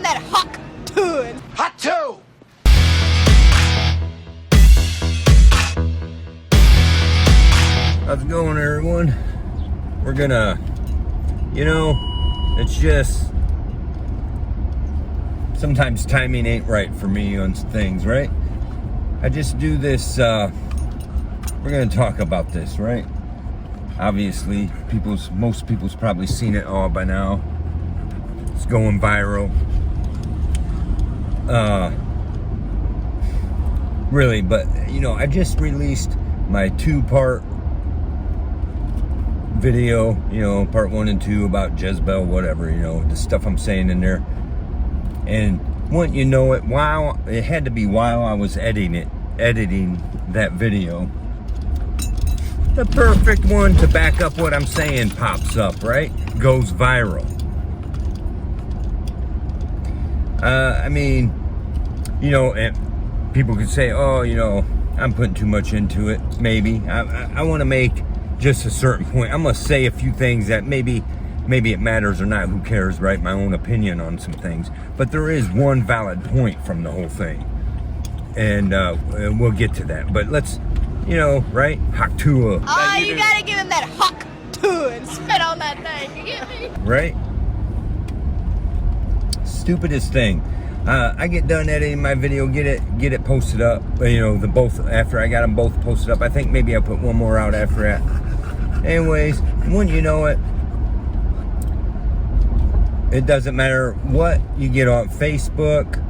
that Hawk Tuah. Hawk Tuah! How's it going, everyone? We're gonna, it's just sometimes timing ain't right for me on things, right? I just do this, we're gonna talk about this, right? Obviously, most people's probably seen it all by now. It's going viral. Really, but I just released my 2-part video, part 1 and 2 about Jezebel, whatever, the stuff I'm saying in there. And wouldn't you know it, it had to be while I was editing that video, the perfect one to back up what I'm saying pops up, right? Goes viral. And people could say, oh, I'm putting too much into it. Maybe. I want to make just a certain point. I'm going to say a few things that maybe it matters or not. Who cares, right? My own opinion on some things. But there is one valid point from the whole thing. And we'll get to that. But let's, right? Hawk Tuah. Oh, you gotta give him that Hawk Tuah and spit on that thing. You get me? Right? Stupidest thing. I get done editing my video, get it posted up. After I got them both posted up. I think maybe I'll put one more out after that. Anyways, wouldn't you know it, it doesn't matter what you get on Facebook,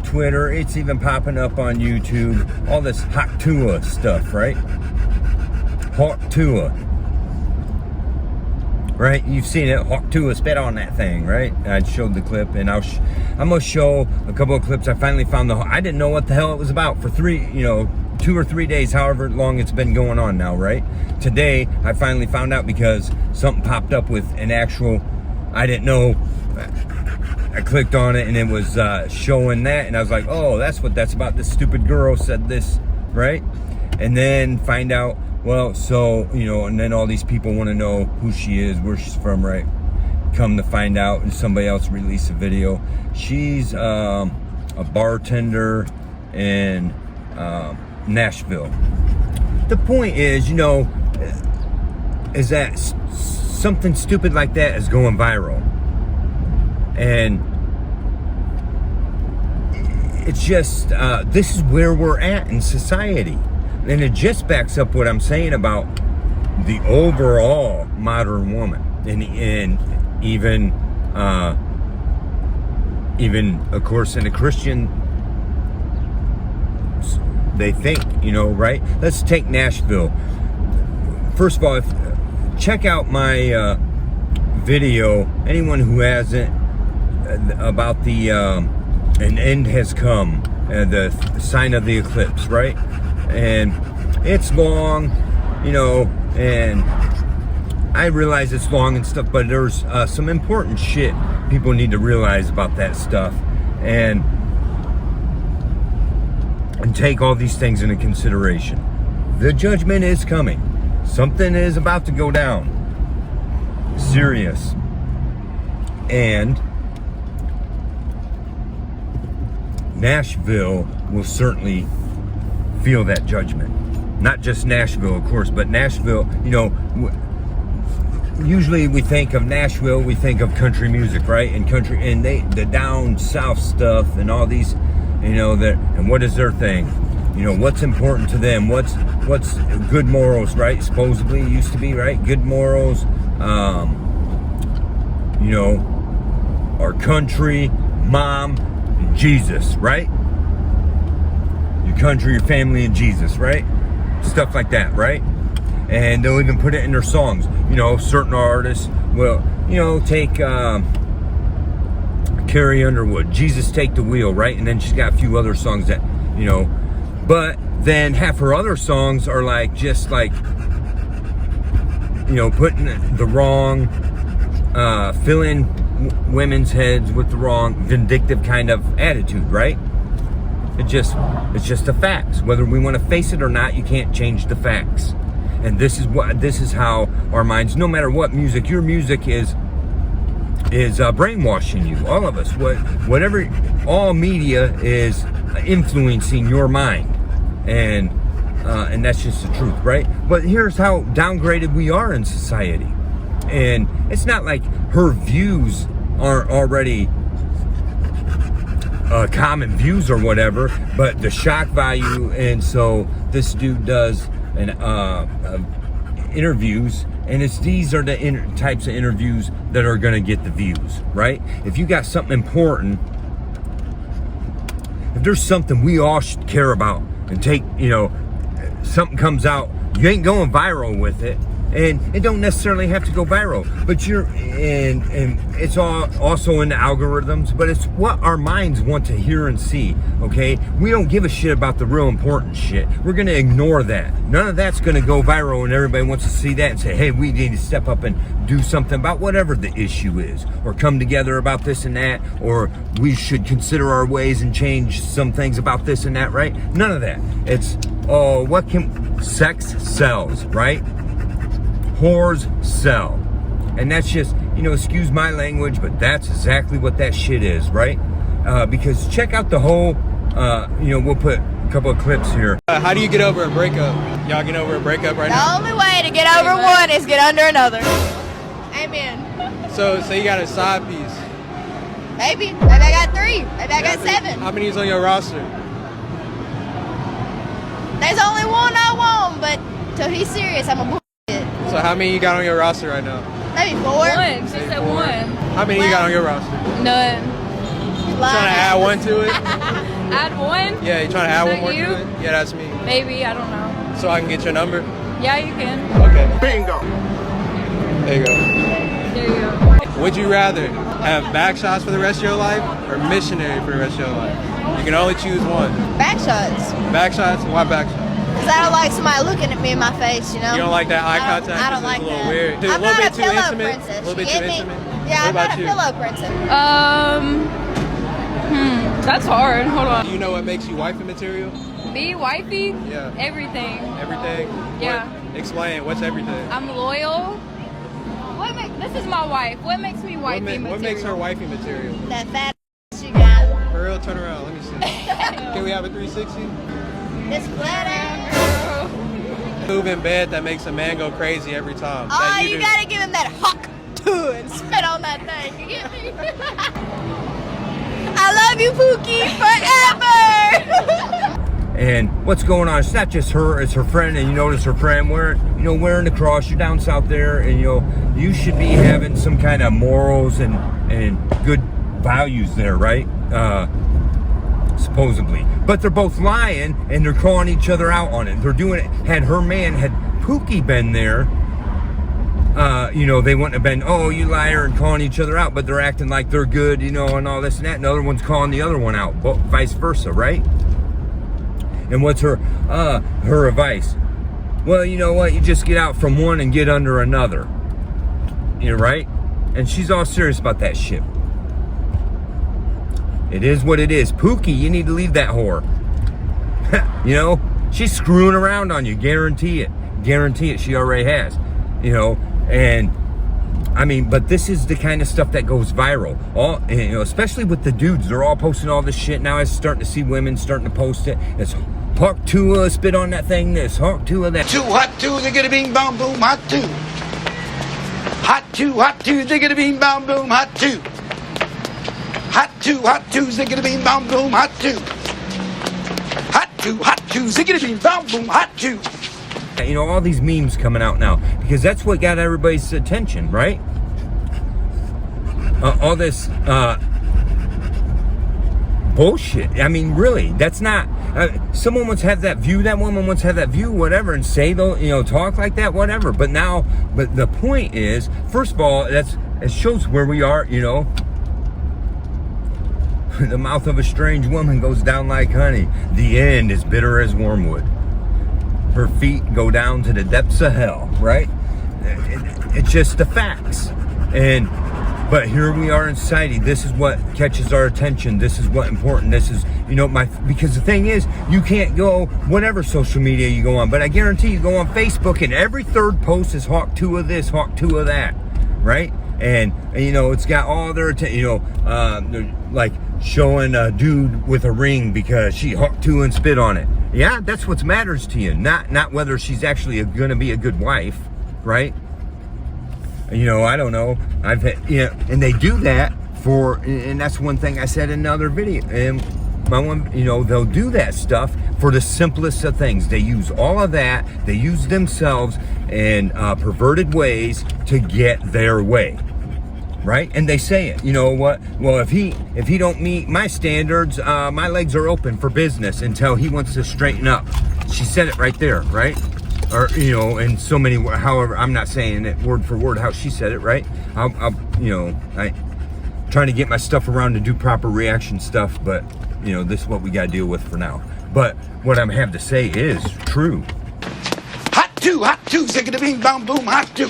Twitter, it's even popping up on YouTube. All this Hawk Tuah stuff, right? Hawk Tuah. Right? You've seen it. Hawk Tuah spit on that thing, right? I showed the clip, and I'm going to show a couple of clips. I finally found I didn't know what the hell it was about for 2 or 3 days, however long it's been going on now, right? Today, I finally found out because something popped up with an actual, I didn't know. I clicked on it, and it was showing that, and I was like, oh, that's what that's about. This stupid girl said this, right? And then find out, well, so, and then all these people want to know who she is, where she's from, right? Come to find out, and somebody else released a video. She's a bartender in Nashville. The point is, is that something stupid like that is going viral. And it's just, this is where we're at in society. And it just backs up what I'm saying about the overall modern woman. And even, of course, in a Christian, they think, right? Let's take Nashville. First of all, check out my video, anyone who hasn't, about the an end has come, the sign of the eclipse, right? And it's long, and I realize it's long and stuff, but there's some important shit people need to realize about that stuff, and take all these things into consideration. The judgment is coming. Something is about to go down. Serious. And Nashville will certainly feel that judgment. Not just Nashville, of course, but Nashville, usually we think of Nashville, we think of country music, right? And the down south stuff and all these, and what is their thing? What's important to them? What's good morals, right? Supposedly used to be, right? Good morals, our country, mom, and Jesus, right? Your country, your family, and Jesus, right? Stuff like that, right? And they'll even put it in their songs. Certain artists will, take Carrie Underwood, Jesus Take the Wheel, right? And then she's got a few other songs that, but then half her other songs are putting the wrong, filling women's heads with the wrong vindictive kind of attitude, right? It's just the facts. Whether we want to face it or not, you can't change the facts. And this is how our minds, no matter what music, your music is is brainwashing you, all of us. Whatever, all media is influencing your mind, and that's just the truth, right? But here's how downgraded we are in society, and it's not like her views are already common views or whatever, but the shock value. And so this dude does interviews, and these are the types of interviews that are going to get the views, right? If you got something important, if there's something we all should care about and take, something comes out, you ain't going viral with it. And it don't necessarily have to go viral, but and it's all also in the algorithms, but it's what our minds want to hear and see, okay? We don't give a shit about the real important shit. We're gonna ignore that. None of that's gonna go viral, and everybody wants to see that and say, hey, we need to step up and do something about whatever the issue is, or come together about this and that, or we should consider our ways and change some things about this and that, right? None of that. It's, sex sells, right? Whores sell. And that's just, excuse my language, but that's exactly what that shit is, right? Because check out the whole, we'll put a couple of clips here. How do you get over a breakup? Y'all get over a breakup right now? The only way to get over one is get under another. Amen. So you got a side piece. Maybe I got 3. Maybe I got 7. How many is on your roster? There's only one I want, but till he's serious, I'm a bullshit. So how many you got on your roster right now? Maybe 4. 1. She said 1. How many you got on your roster? None. Trying to add one to it? Add 1? Yeah, you trying to add Is one more that you? to it? Yeah, that's me. Maybe, I don't know. So I can get your number? Yeah, you can. Okay. Bingo. There you go. There you go. Would you rather have back shots for the rest of your life or missionary for the rest of your life? You can only choose one. Back shots. Back shots? Why back shots? Because I don't like somebody looking at me in my face, You don't like that eye I don't- contact? I don't 'Cause like it's a little that. weird. I'm a little not bit a too pillow intimate? princess. A little bit You too get me? intimate? Yeah, What I'm not about a you? pillow princess. That's hard. Hold on. Do you know what makes you wifey material? Be wifey? Yeah. Everything. Everything? Yeah. What? Explain. What's everything? I'm loyal. This is my wife. What makes me wifey material? What makes her wifey material? That fat you got. For real, turn around. Let me see. Can we have a 360? This flat Move in bed that makes a man go crazy every time. Oh, that you do. gotta give him that Hawk Tuah and spit on that thing. You get me? I love you, Pookie, forever. And what's going on? It's not just her; it's her friend. And you notice her friend wearing the cross. You're down south there, and you should be having some kind of morals and good values there, right? Supposedly, but they're both lying, and they're calling each other out on it. They're doing it. Had Pookie been there, they wouldn't have been, oh, you liar, and calling each other out. But they're acting like they're good, and all this and that. And the other one's calling the other one out, vice versa, right? And what's her advice? Well, you know what? You just get out from one and get under another. You're right? And she's all serious about that shit. It is what it is. Pookie, you need to leave that whore. She's screwing around on you. Guarantee it. Guarantee it. She already has. And I mean, but this is the kind of stuff that goes viral. Especially with the dudes. They're all posting all this shit. Now I'm starting to see women starting to post it. It's Hawk Tuah, spit on that thing. This Hawk Tuah, that. Too hot, too, ziggity bing, bong, boom, hot, too. Hot, too, ziggity bing, bong, boom, hot, too. Hot, too, ziggity bing, bong, boom, hot, too. Hot, too, ziggity bing, bong, boom, hot, too. All these memes coming out now because that's what got everybody's attention, right? All this bullshit. I mean, really, that's not. Someone wants to have that view. That woman wants to have that view, whatever, and say talk like that, whatever. But the point is, first of all, it shows where we are. The mouth of a strange woman goes down like honey. The end is bitter as wormwood. Her feet go down to the depths of hell, right? It's just the facts. But here we are in society. This is what catches our attention. This is what important. This is, because the thing is, you can't go whatever social media you go on. But I guarantee you go on Facebook and every third post is Hawk Tuah this, Hawk Tuah that, right? and you know, it's got all their they're like showing a dude with a ring because she Hawk Tuah and spit on it. Yeah, that's what matters to you, not whether she's actually gonna be a good wife, right? You know, I don't know. I've had, you know, and they do that for, and that's one thing I said in another video. And my one, you know, they'll do that stuff for the simplest of things. They use all of that. They use themselves in perverted ways to get their way, right? And they say it. You know what? Well, if he don't meet my standards, my legs are open for business until he wants to straighten up. She said it right there, right? Or, you know, in so many, however, I'm not saying it word for word how she said it, right? I'm trying to get my stuff around to do proper reaction stuff, but, you know, this is what we got to deal with for now. But what I have to say is true. Hot two, ziggity bing bong boom, hot two.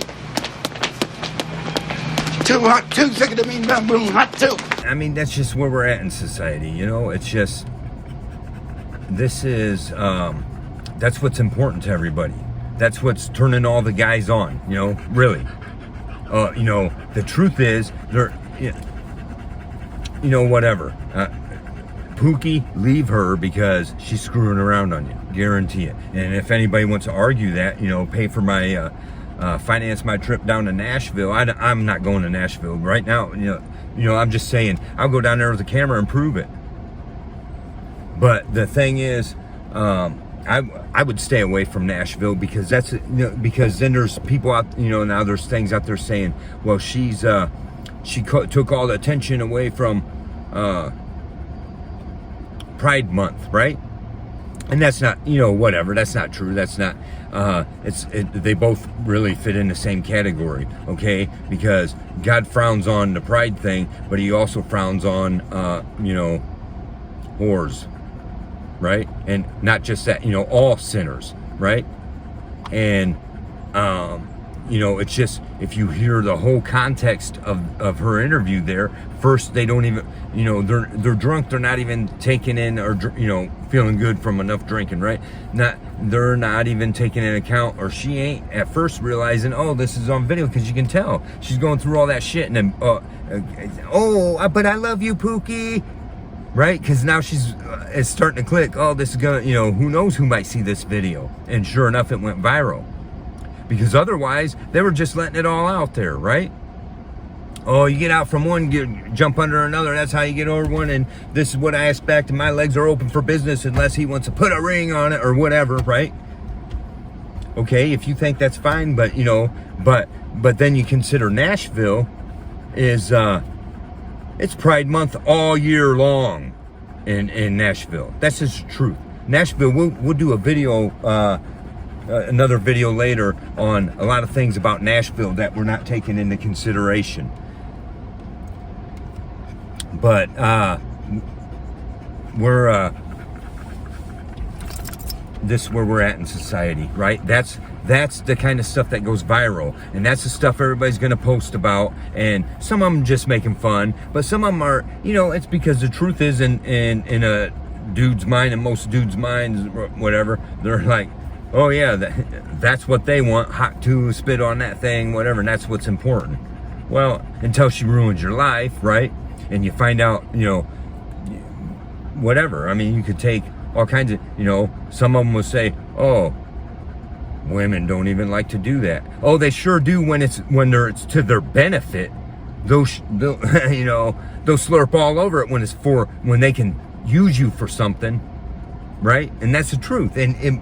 Too hot two, ziggity bing bong boom, hot two. I mean, that's just where we're at in society, you know? It's just, this is, that's what's important to everybody. That's what's turning all the guys on, you know, really. You know, the truth is, they're, you know, whatever. Pookie, leave her because she's screwing around on you, guarantee it. And if anybody wants to argue that, you know, pay for my, finance my trip down to Nashville. I'm not going to Nashville right now. You know, I'm just saying, I'll go down there with a camera and prove it. But the thing is, I would stay away from Nashville because that's, you know, because then there's people out, you know, now there's things out there saying, well, she took all the attention away from Pride Month, right? And that's not, you know, whatever, that's not true. That's not, they both really fit in the same category, okay? Because God frowns on the pride thing, but he also frowns on, you know, whores. Right? And not just that, you know, all sinners, right? And, you know, it's just, if you hear the whole context of her interview there, first, they don't even, you know, they're drunk, they're not even taking in, or, you know, feeling good from enough drinking, right? They're not even taking into account, or she ain't at first realizing, oh, this is on video, because you can tell she's going through all that shit, and then, but I love you, Pookie. Right? Because now it's starting to click. Oh, this is gonna, you know, who knows who might see this video. And sure enough, it went viral. Because otherwise, they were just letting it all out there, right? Oh, you get out from one, jump under another. That's how you get over one. And this is what I expect. And my legs are open for business unless he wants to put a ring on it or whatever, right? Okay, if you think that's fine, but, you know, but then you consider Nashville is, it's Pride Month all year long in Nashville. That's just the truth. Nashville, we'll do a video, another video later on a lot of things about Nashville that we're not taking into consideration. But this is where we're at in society, right? That's the kind of stuff that goes viral, and that's the stuff everybody's gonna post about. And some of them just making fun, but some of them are, you know, it's because the truth is in a dude's mind, and most dudes' minds, whatever, they're like, oh yeah, that's what they want, Hawk Tuah, spit on that thing, whatever, and that's what's important. Well, until she ruins your life, right? And you find out, you know, whatever. I mean, you could take all kinds of, you know, some of them will say, oh, women don't even like to do that. Oh, they sure do when it's to their benefit. They'll you know, they'll slurp all over it when they can use you for something, right? And that's the truth.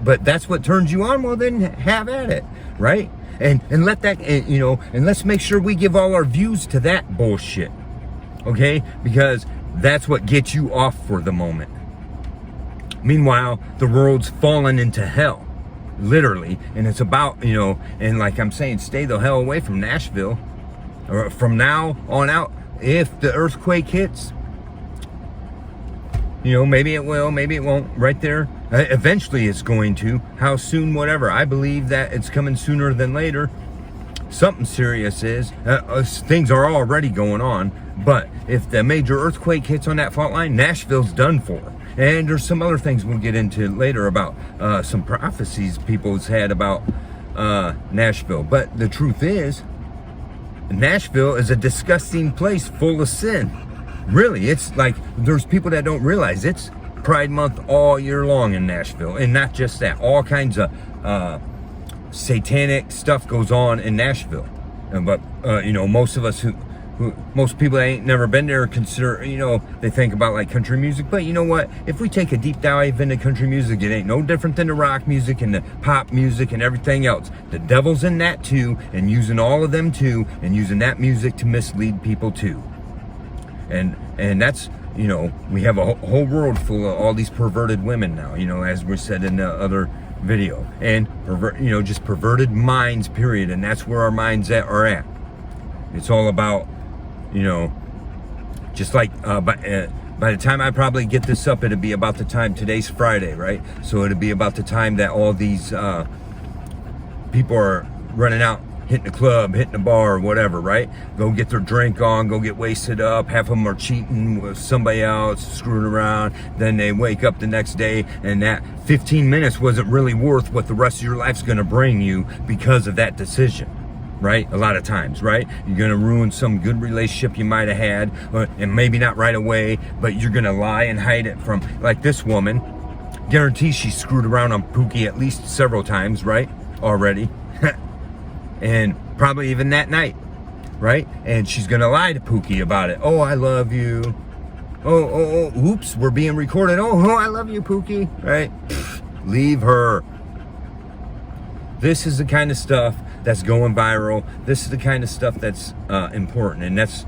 But that's what turns you on. Well, then have at it, right? And let that, you know, and let's make sure we give all our views to that bullshit, okay? Because that's what gets you off for the moment. Meanwhile, the world's fallen into hell. Literally, and it's about, you know, and like I'm saying, stay the hell away from Nashville, or from now on out. If the earthquake hits, you know, maybe it will, maybe it won't. Right there, eventually it's going to. How soon, whatever. I believe that it's coming sooner than later. Something serious is. Things are already going on, but if the major earthquake hits on that fault line, Nashville's done for. And there's some other things we'll get into later about some prophecies people's had about Nashville. But the truth is, Nashville is a disgusting place full of sin. Really, it's like there's people that don't realize it's Pride Month all year long in Nashville. And not just that, all kinds of satanic stuff goes on in Nashville. But you know, most of us most people that ain't never been there consider, you know, they think about like country music. But you know what? If we take a deep dive into country music, it ain't no different than the rock music and the pop music and everything else. The devil's in that too, and using all of them too, and using that music to mislead people too. And that's, you know, we have a whole world full of all these perverted women now, you know, as we said in the other video. And, you know, just perverted minds, period. And that's where our minds are at. It's all about, you know, just like by the time I probably get this up, it'll be about the time, today's Friday, right? So it'll be about the time that all these people are running out, hitting the club, hitting the bar, or whatever, right? Go get their drink on, go get wasted up. Half of them are cheating with somebody else, screwing around. Then they wake up the next day, and that 15 minutes wasn't really worth what the rest of your life's gonna bring you because of that decision. Right? A lot of times, right? You're going to ruin some good relationship you might have had, and maybe not right away, but you're going to lie and hide it from, like this woman, guarantee she screwed around on Pookie at least several times, right? Already. And probably even that night, right? And she's going to lie to Pookie about it. Oh, I love you. Oh, oops, we're being recorded. Oh, I love you, Pookie, right? Leave her. This is the kind of stuff that's going viral. This is the kind of stuff that's important, and that's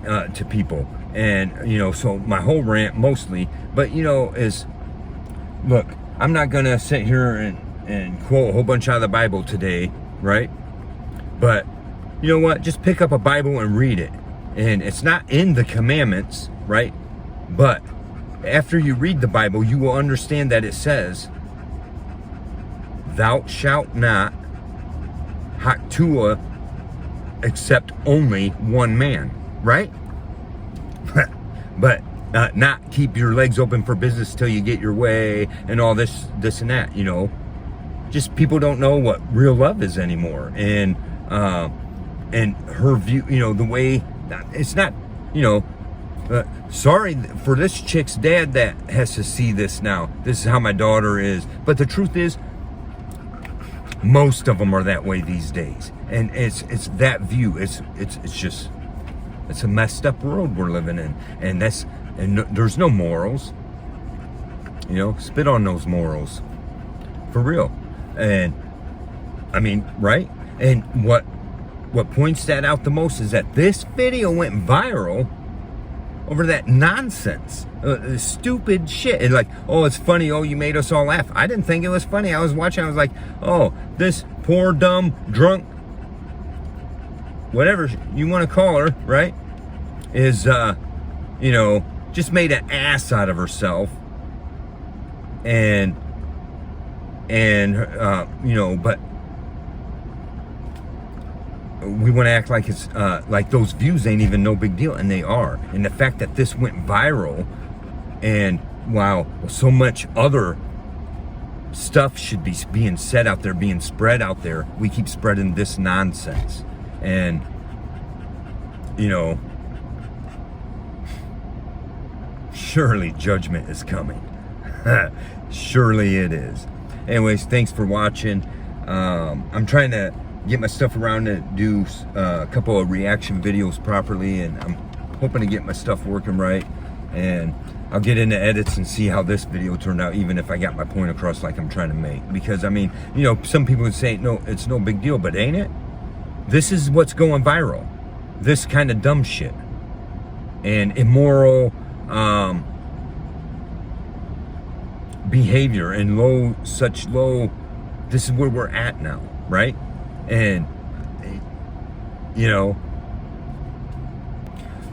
to people. And, you know, so my whole rant mostly, but, you know, is, look, I'm not going to sit here and quote a whole bunch out of the Bible today, right? But, you know what? Just pick up a Bible and read it. And it's not in the commandments, right? But after you read the Bible, you will understand that it says, thou shalt not Hawk Tuah except only one man, right? But not keep your legs open for business till you get your way and all this and that, you know. Just people don't know what real love is anymore. And her view, you know, the way, it's not, you know, sorry for this chick's dad that has to see this now. This is how my daughter is. But the truth is, most of them are that way these days, and it's that view. It's just, it's a messed up world we're living in, and there's no morals. You know, spit on those morals, for real. And I mean, right? And what points that out the most is that this video went viral over that nonsense, stupid shit. And like, oh, it's funny. Oh, you made us all laugh. I didn't think it was funny. I was watching. I was like, oh, this poor, dumb, drunk, whatever you want to call her, right, is, you know, just made an ass out of herself. And you know, but we want to act like it's like those views ain't even no big deal, and they are. And the fact that this went viral, and wow, so much other stuff should be being said out there, being spread out there, we keep spreading this nonsense. And you know, surely judgment is coming. Surely it is. Anyways, thanks for watching. I'm trying to get my stuff around to do a couple of reaction videos properly, and I'm hoping to get my stuff working right, and I'll get into edits and see how this video turned out, even if I got my point across like I'm trying to make. Because I mean, you know, some people would say no, it's no big deal, but ain't it? This is what's going viral, this kind of dumb shit and immoral behavior and such low, this is where we're at now, right? And you know,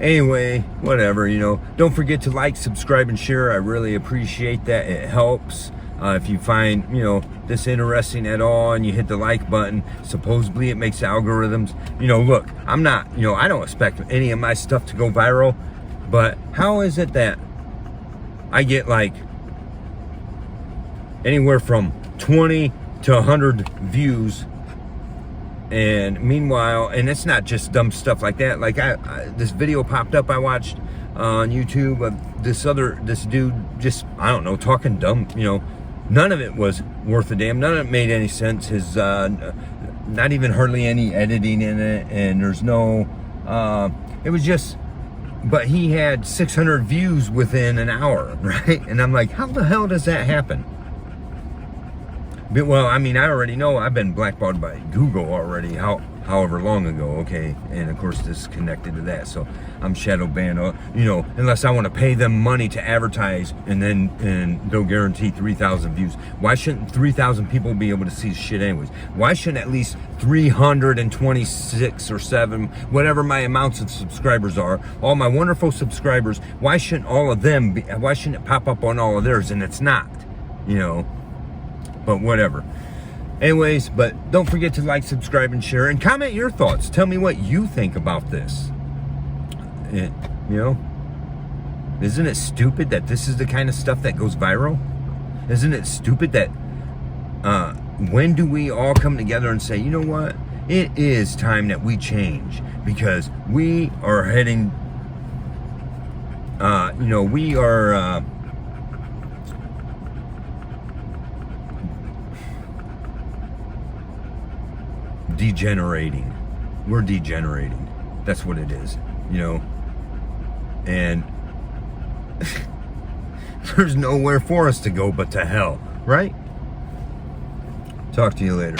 anyway, whatever, you know, don't forget to like, subscribe, and share. I really appreciate that. It helps. If you find, you know, this interesting at all and you hit the like button, supposedly it makes algorithms, you know, look, I'm not, you know, I don't expect any of my stuff to go viral, but how is it that I get like anywhere from 20 to 100 views And meanwhile, and it's not just dumb stuff like that. Like this video popped up I watched on YouTube of this dude just, I don't know, talking dumb, you know. None of it was worth a damn. None of it made any sense. His not even hardly any editing in it, and there's no it was just, but he had 600 views within an hour, right? And I'm like, how the hell does that happen? But, well, I mean, I already know I've been blackballed by Google already, however long ago, okay? And of course, this is connected to that, so I'm shadow banned, you know, unless I want to pay them money to advertise, and they'll guarantee 3,000 views. Why shouldn't 3,000 people be able to see shit anyways? Why shouldn't at least 326 or 7, whatever my amounts of subscribers are, all my wonderful subscribers, why shouldn't all of them be, why shouldn't it pop up on all of theirs? And it's not, you know. But whatever. Anyways, but don't forget to like, subscribe, and share, and comment your thoughts. Tell me what you think about this. You know, isn't it stupid that this is the kind of stuff that goes viral? Isn't it stupid that when do we all come together and say, you know what? It is time that we change, because we are heading, you know, we are degenerating. We're degenerating. That's what it is, you know. And there's nowhere for us to go but to hell, right? Talk to you later.